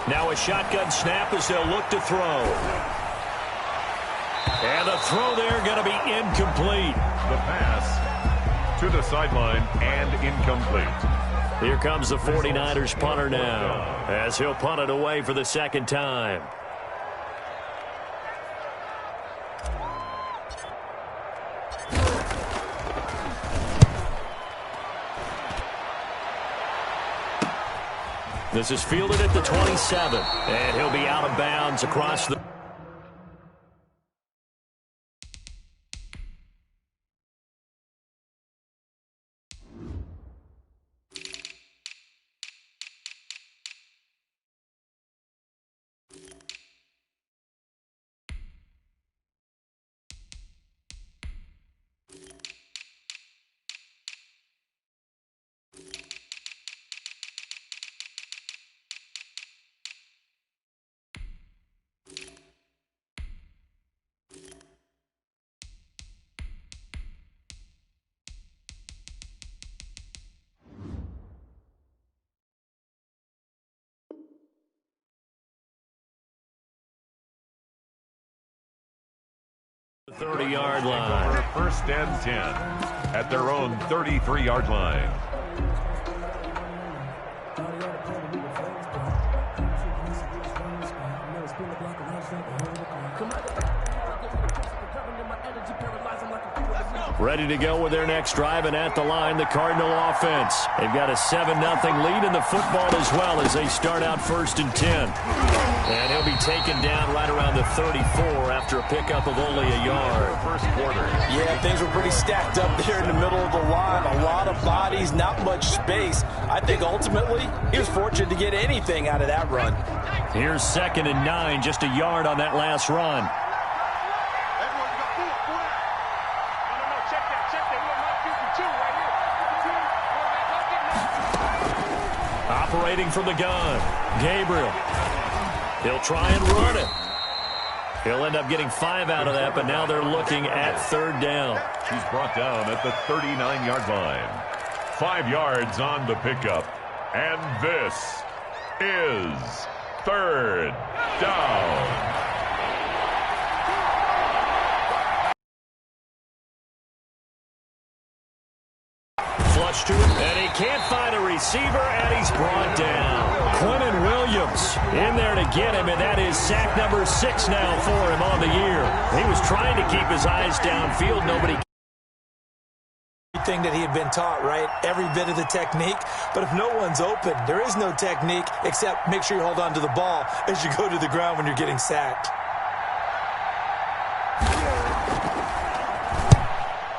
Now a shotgun snap as they'll look to throw. And the throw there going to be incomplete. The pass to the sideline and incomplete. Here comes the 49ers punter now as he'll punt it away for the second time. This is fielded at the 27, and he'll be out of bounds across the... The 30-yard line. First and 10 at their own 33-yard line. Ready to go with their next drive, and at the line, the Cardinal offense. They've got a 7-0 lead in the football as well as they start out first and 10. And he'll be taken down right around the 34 after a pickup of only a yard. First quarter. Yeah, things were pretty stacked up there in the middle of the line. A lot of bodies, not much space. I think ultimately he was fortunate to get anything out of that run. Here's 2nd and 9, just a yard on that last run. Operating from the gun, Gabriel. He'll try and run it. He'll end up getting 5 out of that, but now they're looking at 3rd down. He's brought down at the 39-yard line. 5 yards on the pickup. And this is 3rd down. Flush to him, and he can't find a receiver, and he's brought down. Quinnen Williams in there to get him, and that is sack number 6 now for him on the year. He was trying to keep his eyes downfield. Nobody. Thing that he had been taught, right? Every bit of the technique. But if no one's open, there is no technique except make sure you hold on to the ball as you go to the ground when you're getting sacked.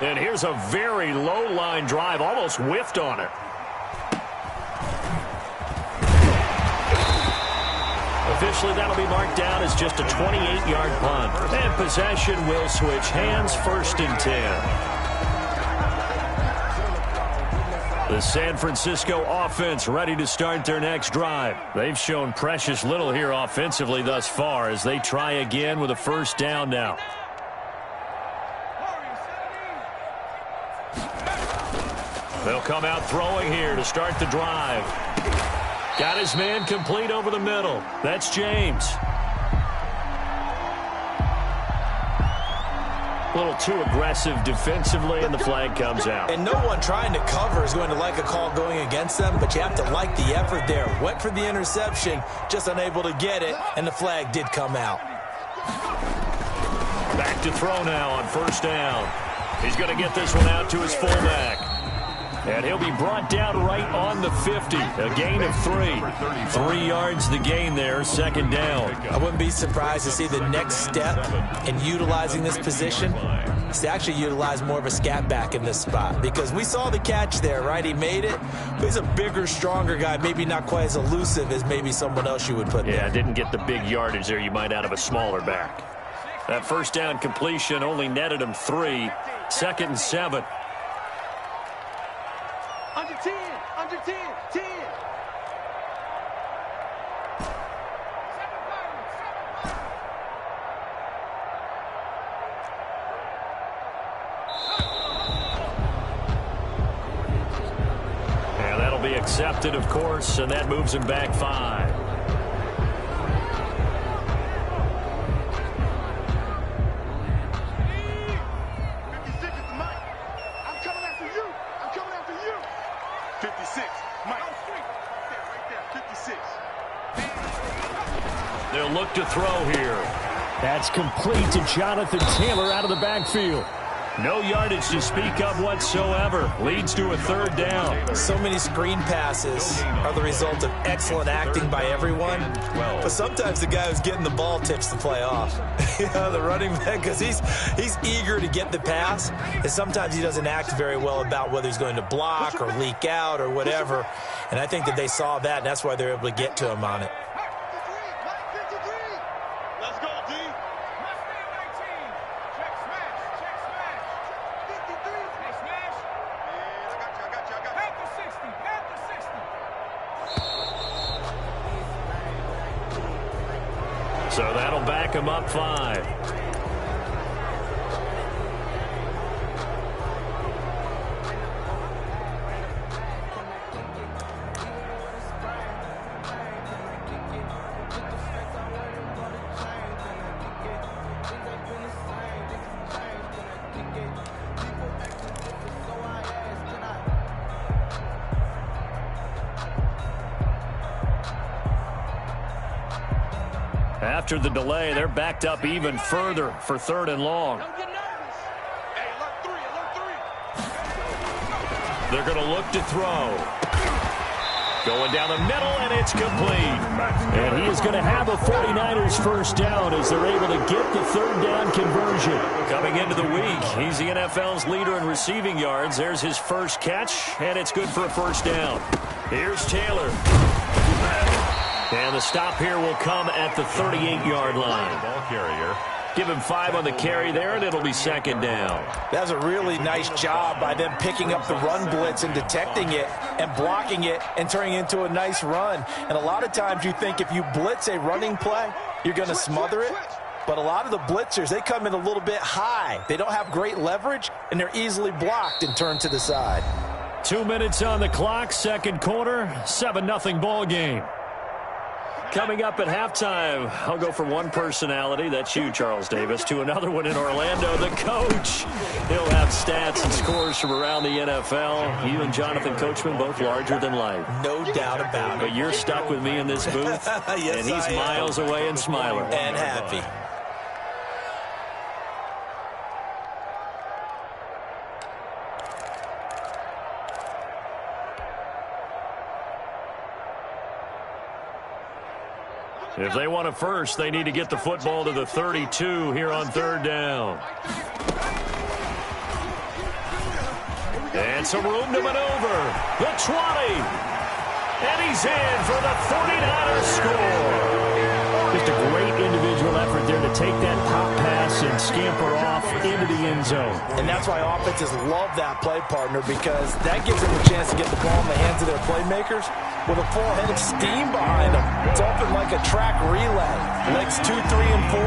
And here's a very low line drive, almost whiffed on it. Officially, that'll be marked down as just a 28-yard punt. And possession will switch hands, 1st and 10. The San Francisco offense ready to start their next drive. They've shown precious little here offensively thus far as they try again with a 1st down now. They'll come out throwing here to start the drive. Got his man complete over the middle. That's James. A little too aggressive defensively, and the flag comes out. And no one trying to cover is going to like a call going against them, but you have to like the effort there. Went for the interception, just unable to get it, and the flag did come out. Back to throw now on 1st down. He's going to get this one out to his fullback. And he'll be brought down right on the 50. A gain of 3. 3 yards the gain there, 2nd down. I wouldn't be surprised to see the next step in utilizing this position is to actually utilize more of a scat back in this spot. Because we saw the catch there, right? He made it. But he's a bigger, stronger guy, maybe not quite as elusive as maybe someone else you would put there. Yeah, didn't get the big yardage there you might out of a smaller back. That 1st down completion only netted him 3. 2nd and 7. Under 10, under 10, 10. And that'll be accepted, of course, and that moves him back 5. 56. They'll look to throw here. That's complete to Jonathan Taylor out of the backfield. No yardage to speak of whatsoever. Leads to a third down. So many screen passes are the result of excellent acting by everyone. But sometimes the guy who's getting the ball tips the play off. The running back, because he's eager to get the pass. And sometimes he doesn't act very well about whether he's going to block or leak out or whatever. And I think that they saw that, and that's why they're able to get to him on it. Let's go, D. So that'll back him up 5. After the delay, they're backed up even further for 3rd and long. Don't get nervous. Hey, alert 3, alert 3. They're going to look to throw. Going down the middle, and it's complete. And he is going to have a 49ers first down as they're able to get the 3rd down conversion. Coming into the week, he's the NFL's leader in receiving yards. There's his first catch, and it's good for a first down. Here's Taylor. And the stop here will come at the 38-yard line. Ball carrier. Give him 5 on the carry there, and it'll be 2nd down. That was a really nice job by them picking up the run blitz and detecting it and blocking it and turning it into a nice run. And a lot of times you think if you blitz a running play, you're going to smother it. But a lot of the blitzers, they come in a little bit high. They don't have great leverage, and they're easily blocked and turned to the side. 2 minutes on the clock, 2nd quarter, 7-0 ball game. Coming up at halftime, I'll go from one personality, that's you, Charles Davis, to another one in Orlando, the coach. He'll have stats and scores from around the NFL. You and Jonathan Coachman, both larger than life. No doubt about it. But you're stuck with me in this booth, Yes, and he's miles away and smiling. And happy. If they want it first, they need to get the football to the 32 here on 3rd down. And some room to maneuver. The 20. And he's in for the 49ers score. Just a great individual effort there to take that pop pass and scamper off into the end zone. And that's why offenses love that play partner, because that gives them a chance to get the ball in the hands of their playmakers with a full head of steam behind them. It's open like a track relay. Legs 2, 3, and 4.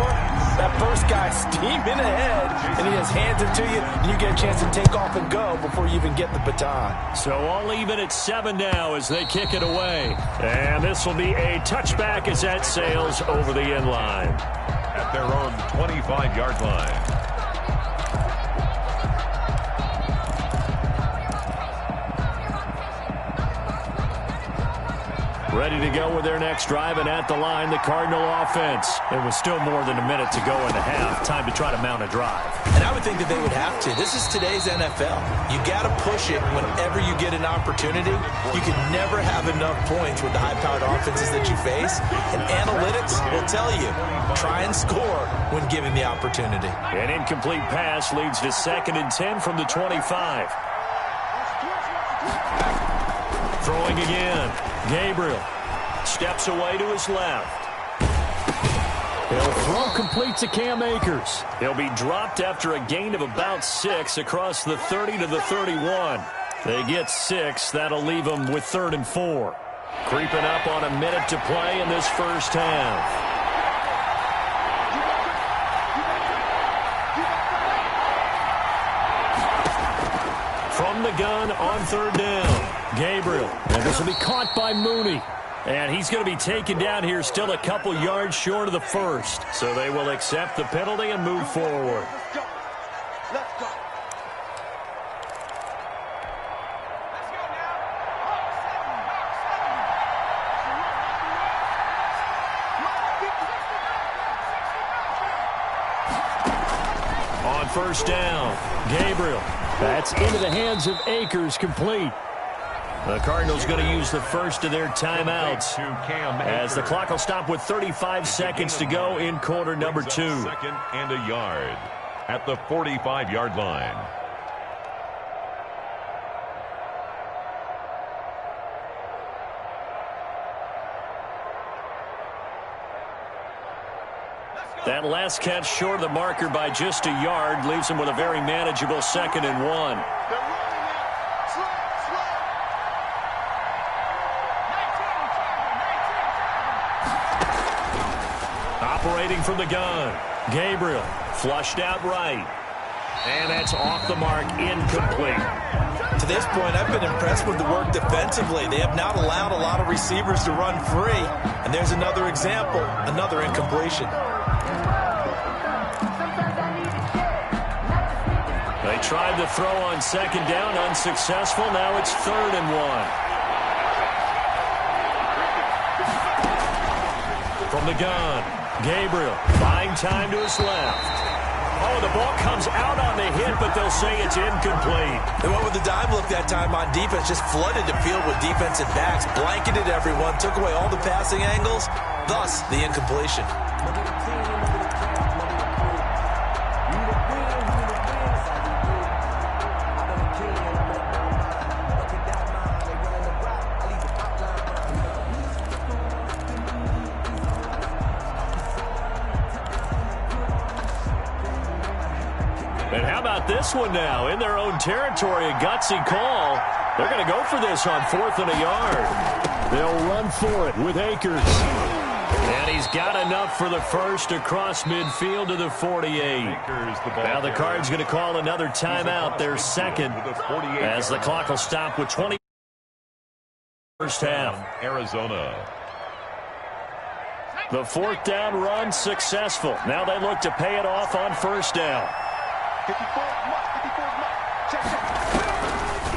That first guy steaming ahead, and he just hands it to you, and you get a chance to take off and go before you even get the baton. So all even at 7 now as they kick it away. And this will be a touchback as that sails over the end line. At their own 25-yard line. Ready to go with their next drive, and at the line, the Cardinal offense. It was still more than a minute to go in the half. Time to try to mount a drive. And I would think that they would have to. This is today's NFL. You got to push it whenever you get an opportunity. You can never have enough points with the high-powered offenses that you face. And analytics will tell you, try and score when given the opportunity. An incomplete pass leads to 2nd and 10 from the 25. Throwing again. Gabriel steps away to his left. He'll throw complete to Cam Akers. He'll be dropped after a gain of about 6 across the 30 to the 31. They get 6. That'll leave them with 3rd and 4. Creeping up on a minute to play in this first half. From the gun on 3rd down. Gabriel, and this will be caught by Mooney. And he's going to be taken down here, still a couple yards short of the first. So they will accept the penalty and move forward. Let's go. Let's go. on first down. Gabriel. That's into the hands of Akers, complete. The Cardinals going to use the first of their timeouts as the clock will stop with 35 seconds to go in quarter number 2. Second and a yard at the 45-yard line. That last catch short of the marker by just a yard leaves him with a very manageable 2nd and 1. Operating from the gun, Gabriel flushed out right. And that's off the mark, incomplete. To this point, I've been impressed with the work defensively. They have not allowed a lot of receivers to run free. And there's another example, another incompletion. They tried to throw on 2nd down, unsuccessful. Now it's 3rd and 1. From the gun, Gabriel buying time to his left. Oh, the ball comes out on the hit, but they'll say it's incomplete. They went with the dime look that time on defense, just flooded the field with defensive backs, blanketed everyone, took away all the passing angles, thus the incompletion. And how about this one now? In their own territory, a gutsy call. They're going to go for this on 4th and a yard. They'll run for it with Akers. And he's got enough for the first across midfield to the 48. Now the Cards going to call another timeout, their 2nd, as the clock will stop with 20. First half. Arizona. The 4th down run successful. Now they look to pay it off on first down.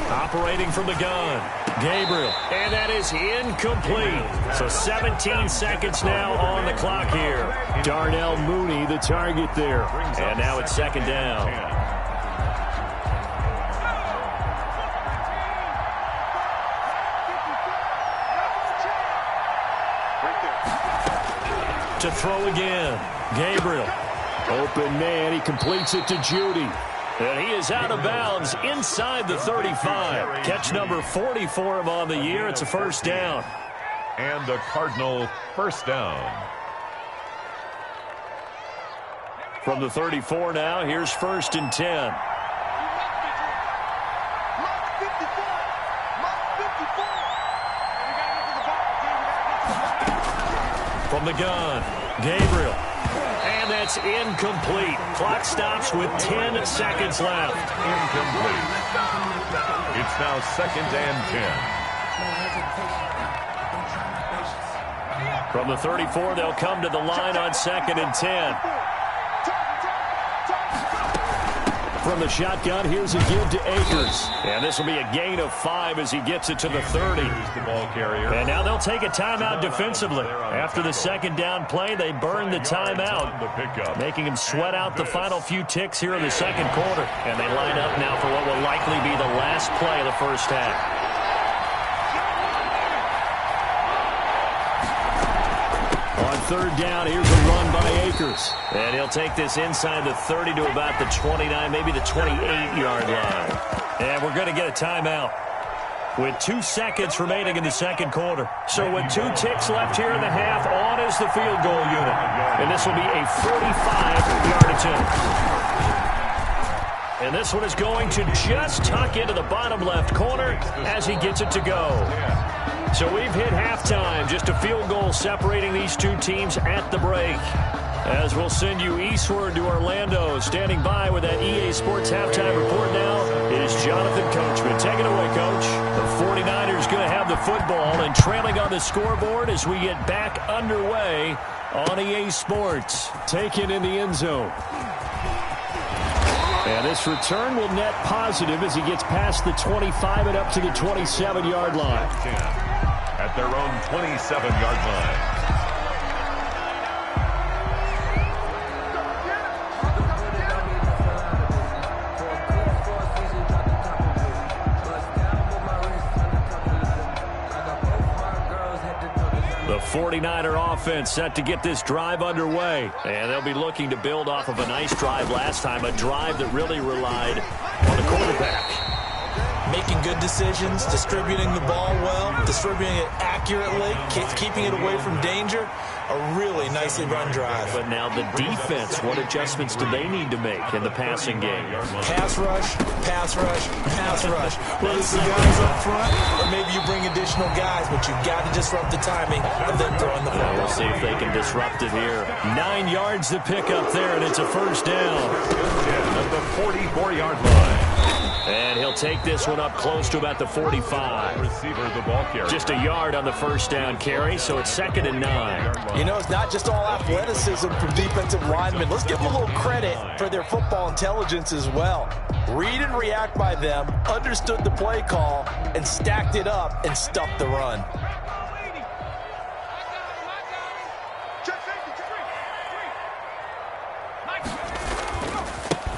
Operating from the gun, Gabriel, and that is incomplete. So 17 seconds now on the clock here. Darnell Mooney, the target there. And now it's 2nd down. To throw again, Gabriel. Open man, he completes it to Judy. And he is out of bounds inside the 35. Catch number 40 for him on the year. It's a first down. And a Cardinal first down. From the 34 now, here's 1st and 10. From the gun, Gabriel. And that's incomplete. Clock stops with 10 seconds left. Incomplete. It's now 2nd and 10. From the 34, they'll come to the line on 2nd and 10. From the shotgun, here's a give to Akers. And this will be a gain of 5 as he gets it to the 30. The ball carrier. And now they'll take a timeout defensively. After the 2nd down play, they burn the timeout, making him sweat out the final few ticks here in the 2nd quarter. And they line up now for what will likely be the last play of the first half. On 3rd down, here's a run by Akers. And he'll take this inside the 30 to about the 29, maybe the 28-yard line. And we're going to get a timeout with 2 seconds remaining in the 2nd quarter. So with 2 ticks left here in the half, on is the field goal unit. And this will be a 45-yard attempt. And this one is going to just tuck into the bottom left corner as he gets it to go. So we've hit halftime, just a field goal separating these two teams at the break. As we'll send you eastward to Orlando, standing by with that EA Sports halftime report now is Jonathan Coachman. Take it away, Coach. The 49ers going to have the football and trailing on the scoreboard as we get back underway on EA Sports. Taken in the end zone. And this return will net positive as he gets past the 25 and up to the 27-yard line. At their own 27-yard line. 49er offense set to get this drive underway. And they'll be looking to build off of a nice drive last time, a drive that really relied on the quarterback. Making good decisions, distributing the ball well, distributing it accurately, keeping it away from danger. A really nicely run drive. But now the defense, what adjustments do they need to make in the passing game? Pass rush, pass rush, pass rush. Whether it's the guys up front or maybe you bring additional guys, but you've got to disrupt the timing of them throwing the football. We'll see if they can disrupt it here. 9 yards to pick up there, and it's a first down. At the 44-yard line. And he'll take this one up close to about the 45. Receiver, the ball carrier. Just a yard on the first down carry, so it's 2nd and 9. You know, it's not just all athleticism from defensive linemen. Let's give them a little credit for their football intelligence as well. Read and react by them, understood the play call, and stacked it up and stuffed the run.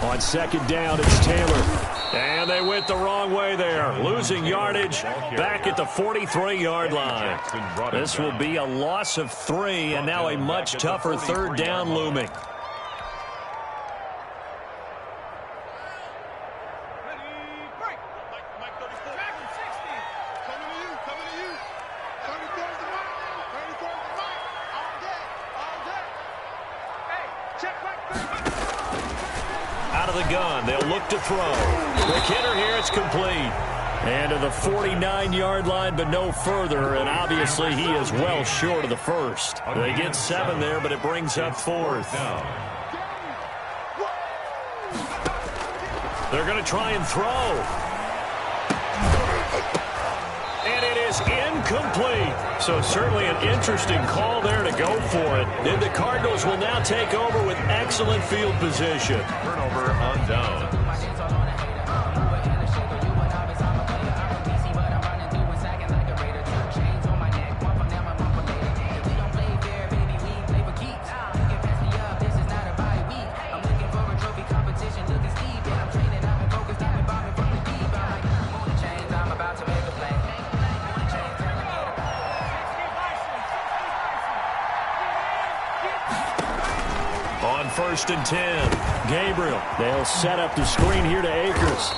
On 2nd down, it's Taylor. And they went the wrong way there, losing yardage back at the 43-yard line. This will be a loss of 3, and now a much tougher 3rd down looming. Out of the gun, they'll look to throw. The hitter here, it's complete. And to the 49-yard line, but no further, and obviously he is well short of the first. They get 7 there, but it brings up 4th. They're going to try and throw. And it is incomplete. So certainly an interesting call there to go for it. And the Cardinals will now take over with excellent field position. Turnover on down. On 1st and 10, Gabriel. They'll set up the screen here to Akers.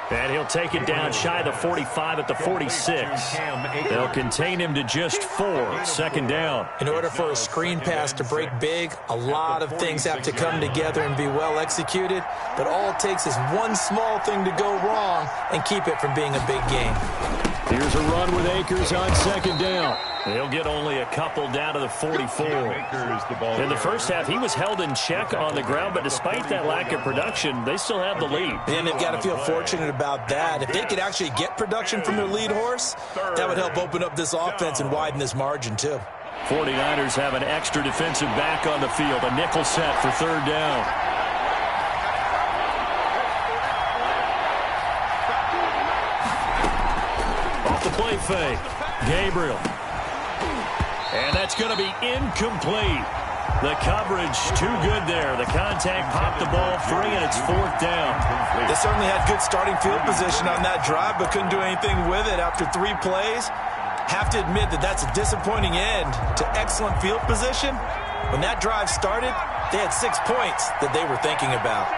And he'll take it down shy of the 45 at the 46. They'll contain him to just 4. 2nd down. In order for a screen pass to break big, a lot of things have to come together and be well executed. But all it takes is one small thing to go wrong and keep it from being a big game. Here's a run with Akers on 2nd down. They'll get only a couple down to the 44. In the first half, he was held in check on the ground, but despite that lack of production, they still have the lead. And they've got to feel fortunate about that. If they could actually get production from their lead horse, that would help open up this offense and widen this margin too. 49ers have an extra defensive back on the field, a nickel set for 3rd down. Off the play fake, Gabriel. And that's going to be incomplete. The coverage too good there. The contact popped the ball free, and it's 4th down. They certainly had good starting field position on that drive, but couldn't do anything with it after 3 plays. Have to admit that that's a disappointing end to excellent field position. When that drive started, they had 6 points that they were thinking about.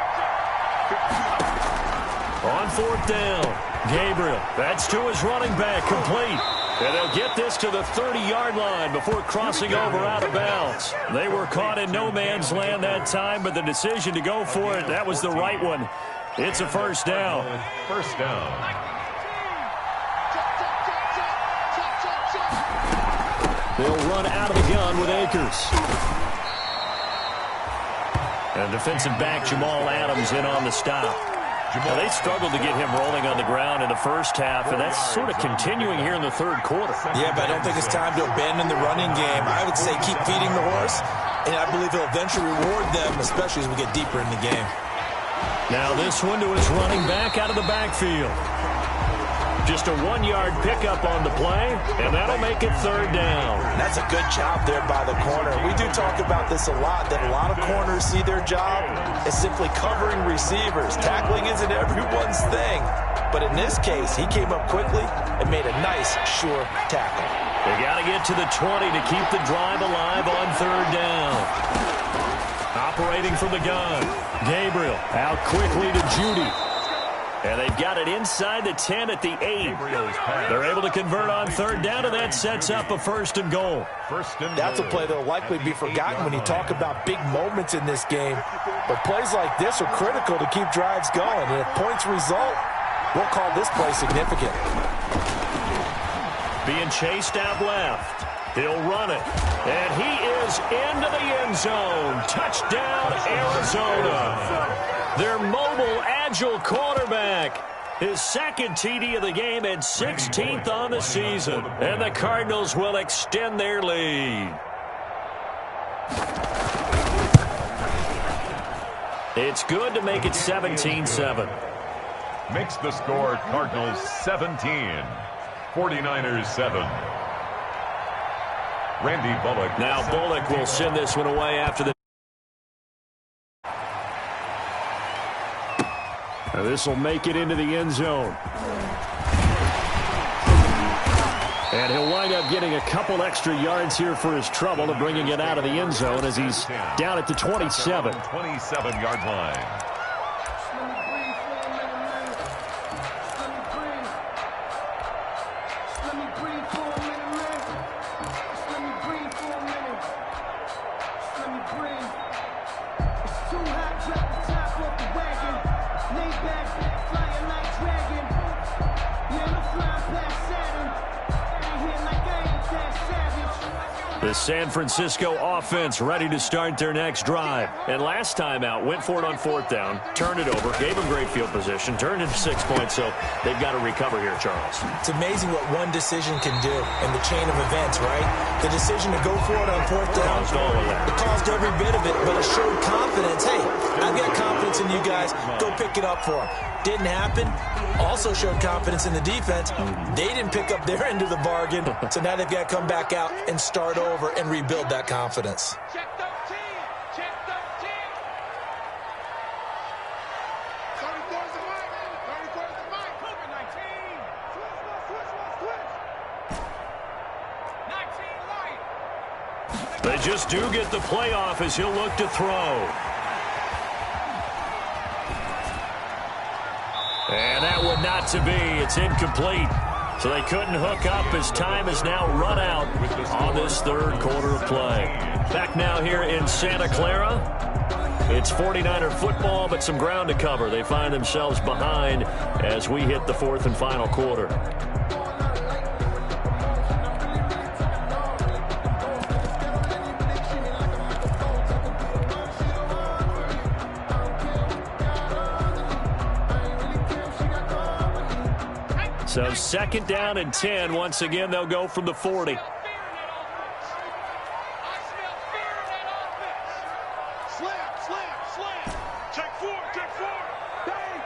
On 4th down, Gabriel. That's to his running back, complete. And they'll get this to the 30-yard line before crossing over out of bounds. They were caught in no man's land that time, but the decision to go for it, that was the right one. It's a 1st down. 1st down. They'll run out of the gun with Akers. And defensive back Jamal Adams in on the stop. Now, they struggled to get him rolling on the ground in the first half, and that's sort of continuing here in the 3rd quarter. Yeah, but I don't think it's time to abandon the running game. I would say keep feeding the horse, and I believe he'll eventually reward them, especially as we get deeper in the game. Now this one to his running back out of the backfield. Just a 1-yard pickup on the play, and that'll make it 3rd down. That's a good job there by the corner. We do talk about this a lot, that a lot of corners see their job as simply covering receivers. Tackling isn't everyone's thing. But in this case, he came up quickly and made a nice, sure tackle. They got to get to the 20 to keep the drive alive on third down. Operating from the gun. Gabriel out quickly to Judy. And they've got it inside the 10 at the 8. They're able to convert on third down, and that sets up a first and goal. That's a play that will likely be forgotten when you talk about big moments in this game. But plays like this are critical to keep drives going. And if points result, we'll call this play significant. Being chased out left. He'll run it. And he is into the end zone. Touchdown, Arizona. Their mobile, agile quarterback. His second TD of the game and 16th on the season. And the Cardinals will extend their lead. It's good to make it 17-7. Makes the score Cardinals 17, 49ers 7. Randy Bullock. Now Bullock will send this one away after the... Now this will make it into the end zone. And he'll wind up getting a couple extra yards here for his trouble of bringing it out of the end zone as he's down at the 27. 27-yard line. The San Francisco offense ready to start their next drive. And last time out, went for it on fourth down, turned it over, gave them great field position, turned into 6 points, so they've got to recover here, Charles. It's amazing what one decision can do in the chain of events, right? The decision to go for it on fourth down, Caused all of that. it caused every bit of it, but it showed confidence. Hey, I've got confidence in you guys. Go pick it up for them. Didn't happen. Also showed confidence in the defense. They didn't pick up their end of the bargain, so now they've got to come back out and start over and rebuild that confidence. Check 13. Check 13. 34's the mic. 34's the mic. Over 19. Switch. 19 light. They just do get the playoff as he'll look to throw. And that would not to be. It's incomplete. So they couldn't hook up as time is now run out on this third quarter of play. Back now here in Santa Clara. It's 49er football, but some ground to cover. They find themselves behind as we hit the fourth and final quarter. So second down and 10. Once again, they'll go from the 40. I smell fear in that offense. Slam. Take four. Bang.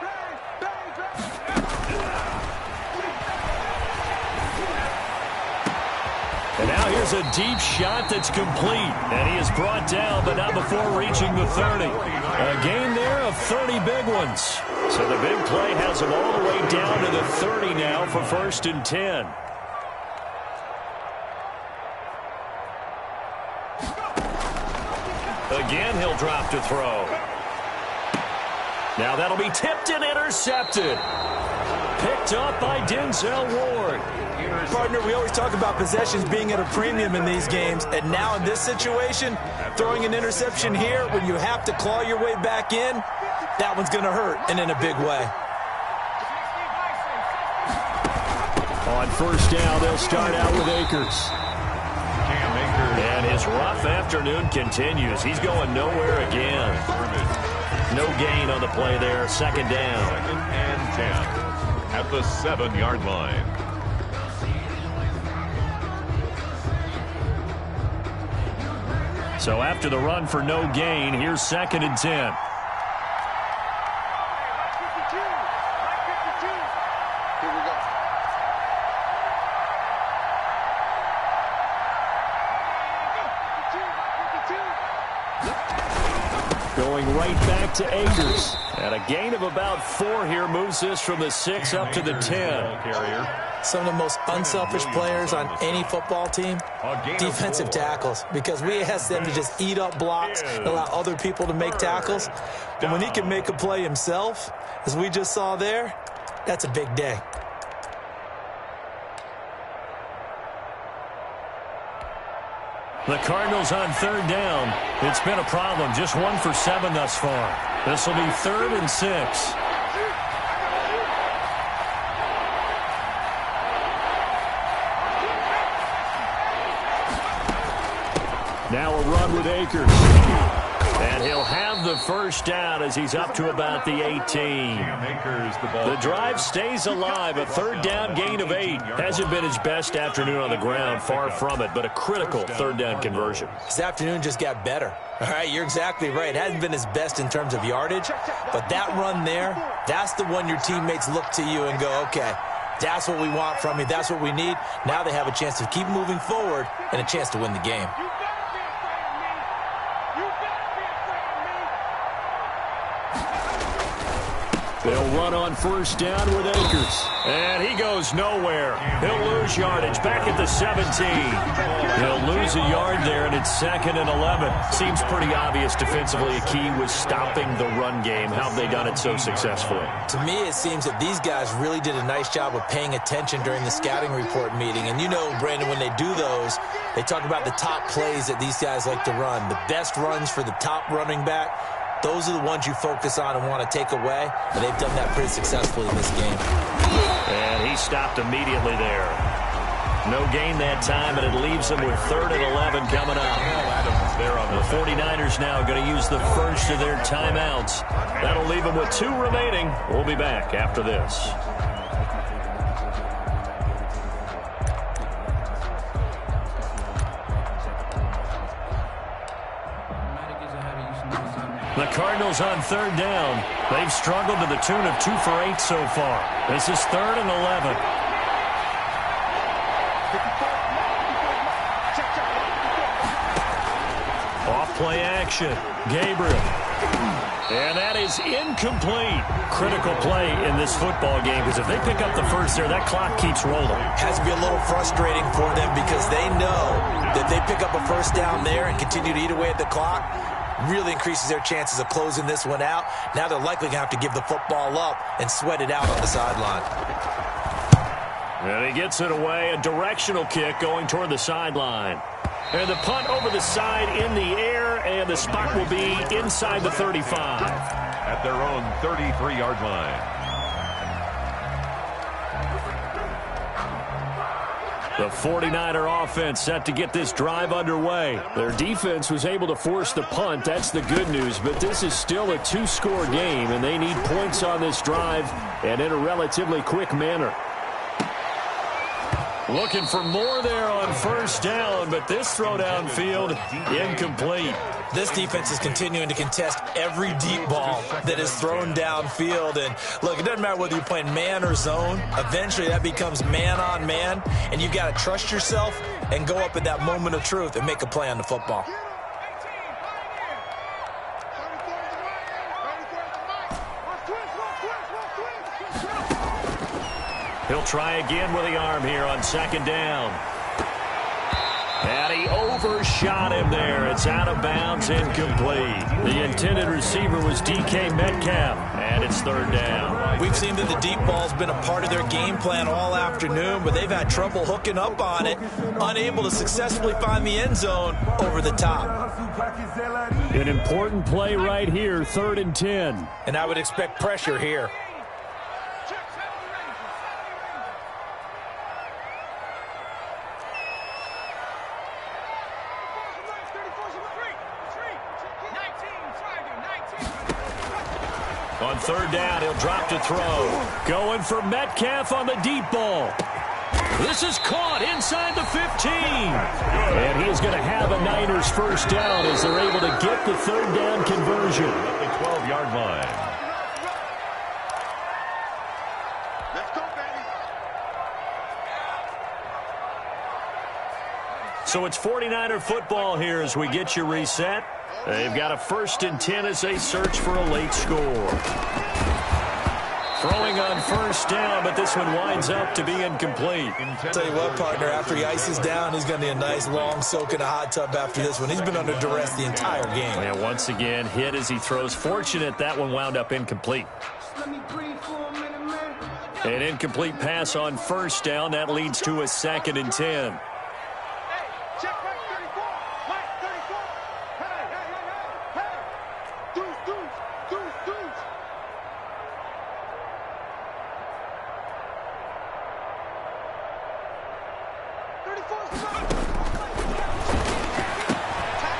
And now here's a deep shot that's complete. And he is brought down, but not before reaching the 30. A gain there of 30 big ones. So the big play has him all the way down to the 30 now for first and 10. Again, he'll drop to throw. Now that'll be tipped and intercepted. Picked up by Denzel Ward. Partner, we always talk about possessions being at a premium in these games, and now in this situation, throwing an interception here when you have to claw your way back in, that one's going to hurt, and in a big way. On first down, they'll start out with Akers. And his rough afternoon continues. He's going nowhere again. No gain on the play there. Second down. Second and 10 at the 7-yard line. So after the run for no gain, here's second and 10. Going right back to Akers. And a gain of about 4 here moves this from the 6 up to the 10. Some of the most unselfish players on any football team, defensive tackles, because we ask them to just eat up blocks and allow other people to make tackles. But when he can make a play himself, as we just saw there, that's a big day. The Cardinals on 3rd down. It's been a problem. Just 1 for 7 thus far. This will be 3rd and 6. Now a run with Akers. And he'll have the first down as he's up to about the 18. The drive stays alive. A 3rd down gain of 8. Hasn't been his best afternoon on the ground. Far from it, but a critical 3rd down conversion. His afternoon just got better. All right, you're exactly right. It hasn't been his best in terms of yardage, but that run there, that's the one your teammates look to you and go, okay, that's what we want from you. That's what we need. Now they have a chance to keep moving forward and a chance to win the game. They'll run on 1st down with Akers. And he goes nowhere. He'll lose yardage back at the 17. He'll lose a yard there, and it's 2nd and 11. Seems pretty obvious defensively a key was stopping the run game. How have they done it so successfully? To me, it seems that these guys really did a nice job of paying attention during the scouting report meeting. And you know, Brandon, when they do those, they talk about the top plays that these guys like to run. The best runs for the top running back. Those are the ones you focus on and want to take away, and they've done that pretty successfully in this game. And he stopped immediately there. No gain that time, and it leaves them with 3rd and 11 coming up. The 49ers now going to use the first of their timeouts. That'll leave them with 2 remaining. We'll be back after this. The Cardinals on 3rd down. They've struggled to the tune of 2 for 8 so far. This is 3rd and 11. Off play action. Gabriel. And that is incomplete. Critical play in this football game because if they pick up the first there, that clock keeps rolling. Has to be a little frustrating for them because they know that they pick up a first down there and continue to eat away at the clock. Really increases their chances of closing this one out. Now they're likely going to have to give the football up and sweat it out on the sideline. And he gets it away. A directional kick going toward the sideline. And the punt over the side in the air, and the spot will be inside the 35. At their own 33-yard line. The 49er offense set to get this drive underway. Their defense was able to force the punt. That's the good news. But this is still a 2-score game, and they need points on this drive and in a relatively quick manner. Looking for more there on 1st down, but this throw downfield, incomplete. This defense is continuing to contest every deep ball that is thrown downfield. And, look, it doesn't matter whether you're playing man or zone. Eventually that becomes man on man, and you've got to trust yourself and go up at that moment of truth and make a play on the football. He'll try again with the arm here on 2nd down. And he overshot him there. It's out of bounds, incomplete. The intended receiver was DK Metcalf, and it's 3rd down. We've seen that the deep ball's been a part of their game plan all afternoon, but they've had trouble hooking up on it, unable to successfully find the end zone over the top. An important play right here, 3rd and 10. And I would expect pressure here. On 3rd down, he'll drop to throw. Going for Metcalf on the deep ball. This is caught inside the 15. And he is going to have a Niners first down as they're able to get the 3rd down conversion. At the 12-yard line. Let's go, baby. So it's 49er football here as we get you reset. They've got a 1st and 10 as they search for a late score. Throwing on 1st down, but this one winds up to be incomplete. Tell you what, partner, after he ices down, he's going to need a nice long soak in a hot tub after this one. He's been under duress the entire game. And once again, hit as he throws. Fortunate that one wound up incomplete. An incomplete pass on 1st down. That leads to a 2nd and 10. Check right 34. Right 34. Hey. Deuce. 34's the number.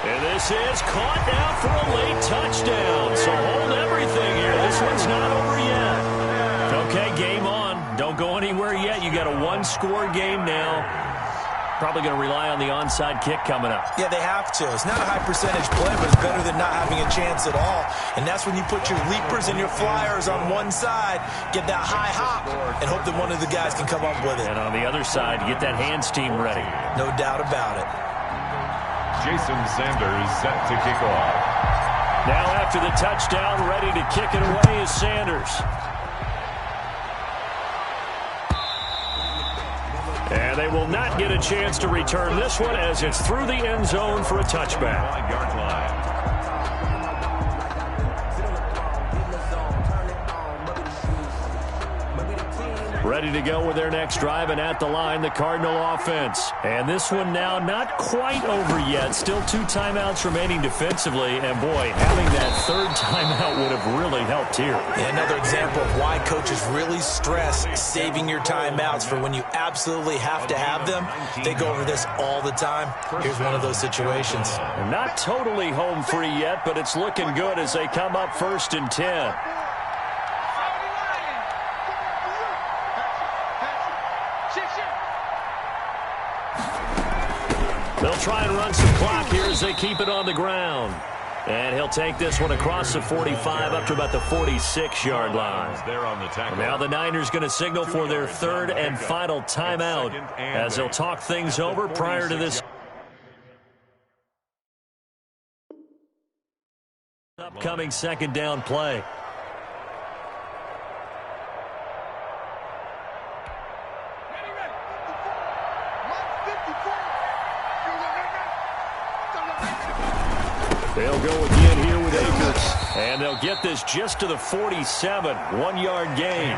And this is caught now for a late touchdown. So hold everything here. This one's not over yet. Okay, game on. Don't go anywhere yet. You got a 1-score game now. Probably going to rely on the onside kick coming up. Yeah, they have to. It's not a high percentage play, but it's better than not having a chance at all. And that's when you put your leapers and your flyers on one side, get that high hop, and hope that one of the guys can come up with it. And on the other side, get that hands team ready. No doubt about it. Jason Sanders set to kick off. Now after the touchdown, ready to kick it away is Sanders. And they will not get a chance to return this one as it's through the end zone for a touchback. 5-yard line. Ready to go with their next drive, and at the line, the Cardinal offense. And this one now not quite over yet. Still 2 timeouts remaining defensively. And, boy, having that 3rd timeout would have really helped here. Yeah, another example of why coaches really stress saving your timeouts for when you absolutely have to have them. They go over this all the time. Here's one of those situations. Not totally home free yet, but it's looking good as they come up 1st and 10. They'll try and run some clock here as they keep it on the ground. And he'll take this one across the 45 up to about the 46-yard line. Now the Niners going to signal for their 3rd and final timeout as they'll talk things over prior to this upcoming 2nd down play. They'll go again here with Akers. And they'll get this just to the 47. 1-yard gain.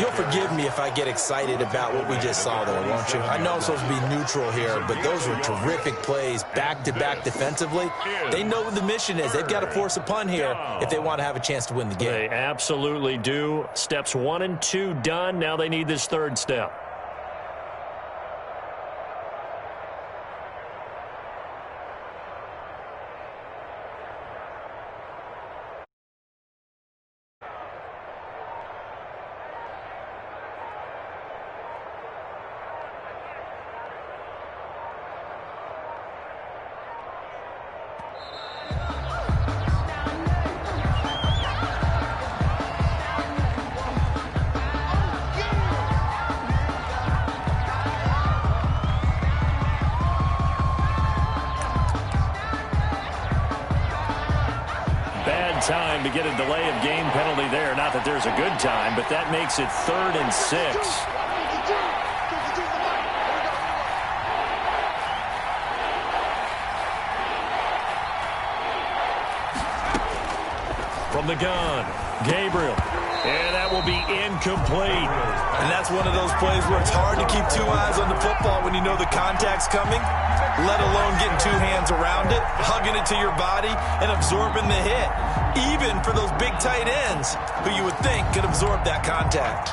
You'll forgive me if I get excited about what we just saw there, won't you? I know I'm supposed to be neutral here, but those were terrific plays back-to-back defensively. They know what the mission is. They've got to force a punt here if they want to have a chance to win the game. They absolutely do. Steps 1 and 2 done. Now they need this 3rd step. Time to get a delay of game penalty there. Not that there's a good time, but that makes it 3rd and 6. From the gun, Gabriel. And that will be incomplete. And that's one of those plays where it's hard to keep 2 eyes on the football when you know the contact's coming, let alone getting 2 hands around it, hugging it to your body, and absorbing the hit. Even for those big tight ends who you would think could absorb that contact.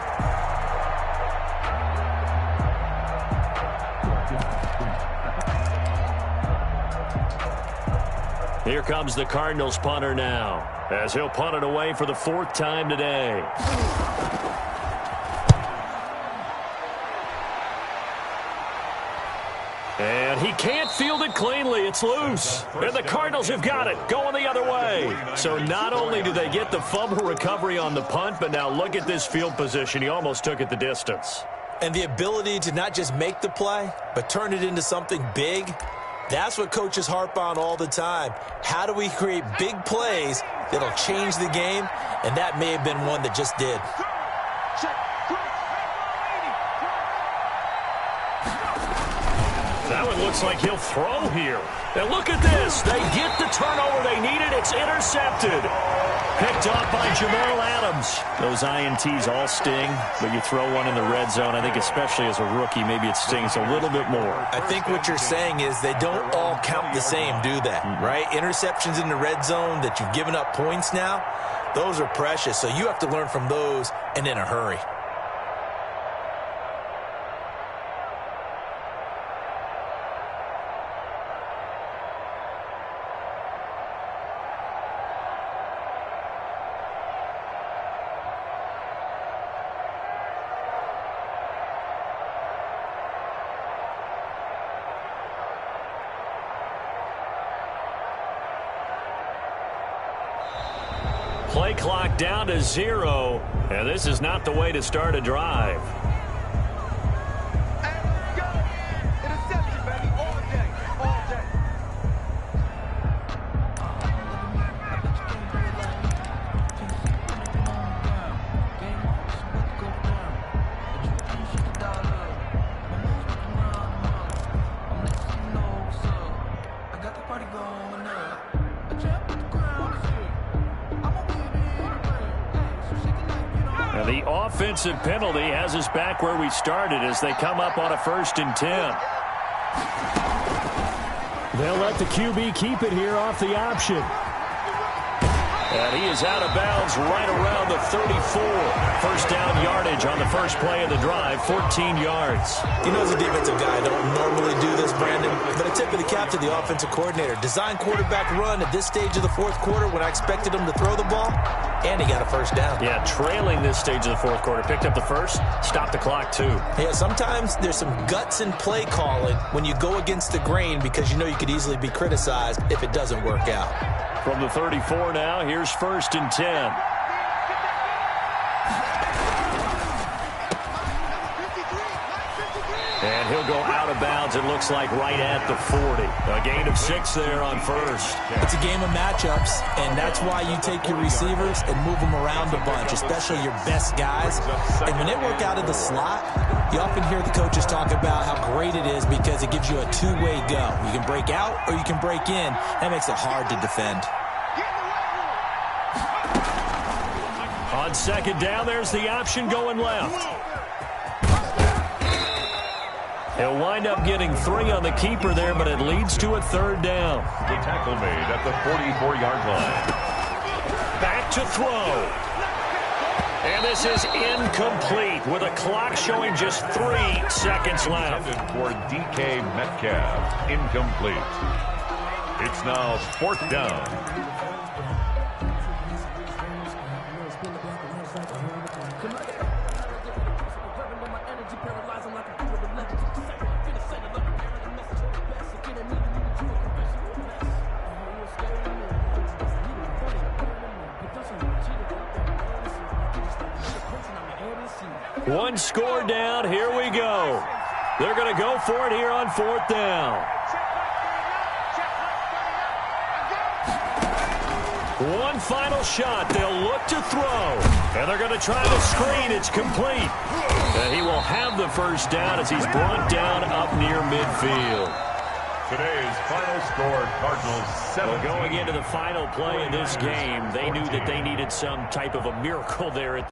Here comes the Cardinals punter now, as he'll punt it away for the 4th time today. And he can't field it cleanly. It's loose. And the Cardinals have got it, going the other way. So not only do they get the fumble recovery on the punt, but now look at this field position. He almost took it the distance. And the ability to not just make the play, but turn it into something big, that's what coaches harp on all the time. How do we create big plays that'll change the game? And that may have been one that just did. That one looks like he'll throw here. And look at this. They get the turnover they needed. It's intercepted. Picked off by Jamal Adams. Those INTs all sting, but you throw one in the red zone. I think especially as a rookie, maybe it stings a little bit more. I think what you're saying is they don't all count the same, do they? Right? Interceptions in the red zone that you've given up points now, those are precious. So you have to learn from those and in a hurry. Play clock down to 0, and this is not the way to start a drive. Interception, baby, all day, all day. And the offensive penalty has us back where we started as they come up on a 1st and 10. They'll let the QB keep it here off the option. And he is out of bounds right around the 34. First down yardage on the first play of the drive, 14 yards. You know, as a defensive guy, I don't normally do this, Brandon, but a tip of the cap to the offensive coordinator. Design quarterback run at this stage of the fourth quarter when I expected him to throw the ball, and he got a first down. Yeah, trailing this stage of the fourth quarter. Picked up the first, stopped the clock too. Yeah, sometimes there's some guts in play calling when you go against the grain because you know you could easily be criticized if it doesn't work out. From the 34 now, here's 1st and 10. And he'll go out of bounds, it looks like, right at the 40. A gain of 6 there on first. It's a game of matchups, and that's why you take your receivers and move them around a bunch, especially your best guys. And when they work out of the slot, you often hear the coaches talk about how great it is because it gives you a two-way go. You can break out or you can break in. That makes it hard to defend. On 2nd down, there's the option going left. He'll wind up getting 3 on the keeper there, but it leads to a 3rd down. The tackle made at the 44-yard line. Back to throw. And this is incomplete with a clock showing just 3 seconds left. For DK Metcalf, incomplete. It's now 4th down. One score down. Here we go. They're going to go for it here on 4th down. One final shot. They'll look to throw. And they're going to try to screen. It's complete. And he will have the first down as he's brought down up near midfield. Today's final score, Cardinals 7. Well, going into the final play of this game, they knew that they needed some type of a miracle there at